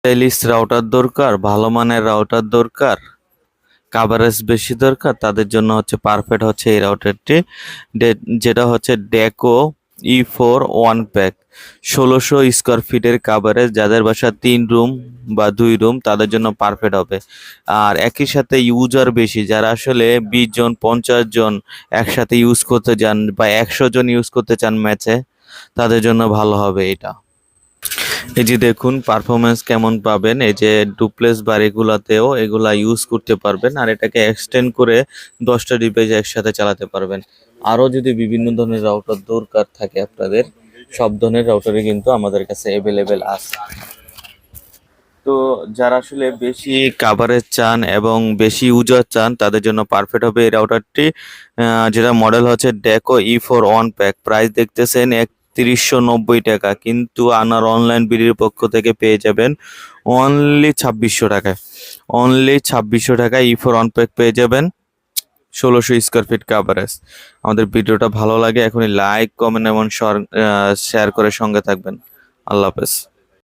Stylish router দরকার, ভালো মানের রাউটার দরকার, কাভারেজ বেশি দরকার, তাদের জন্য হচ্ছে পারফেক্ট হচ্ছে এই রাউটারটি, যেটা হচ্ছে ডেকো E4 ওয়ান প্যাক। 1600 স্কোয়ার ফিটের কাভারেজ, যাদের বাসা 3 রুম বা 2 রুম তাদের জন্য পারফেক্ট হবে। আর একই সাথে ইউজার বেশি, যারা আসলে 20 জন 50 জন একসাথে ইউজ করতে চান বা 100 জন ইউজ করতে চান ম্যাচে, তাদের জন্য ভালো হবে এটা। এই যে দেখুন পারফরমেন্স কেমন পাবেন, এই যে ডুপ্লেক্স বাড়িগুলাতেও এগুলা ইউজ করতে পারবেন, আর এটাকে এক্সটেন্ড করে 10টা ডিভাইস একসাথে চালাতে পারবেন। আরও যদি বিভিন্ন ধরনের রাউটার দরকার থাকে আপনাদের, সব ধরনের রাউটারই কিন্তু আমাদের কাছে অ্যাভেলেবেল আছে। তো যারা আসলে বেশি কাভারেজ চান এবং বেশি ইউজার চান, তাদের জন্য পারফেক্ট হবে এই রাউটারটি, যেটা মডেল হচ্ছে ডেকো E4 ওয়ান প্যাক। প্রাইস দেখতেছেন 3190 টাকা, কিন্তু আনার অনলাইন বিডির পক্ষ থেকে পেয়ে যাবেন অনলি 2600 টাকায়। অনলি 2600 টাকায় E4 ওয়ান প্যাক পেয়ে যাবেন, 1600 স্কোয়ার ফিট কাভারেজ। আমাদের ভিডিওটা ভালো লাগে এখনই লাইক কমেন্ট এবং শেয়ার করে সঙ্গে থাকবেন। আল্লাহ হাফেজ।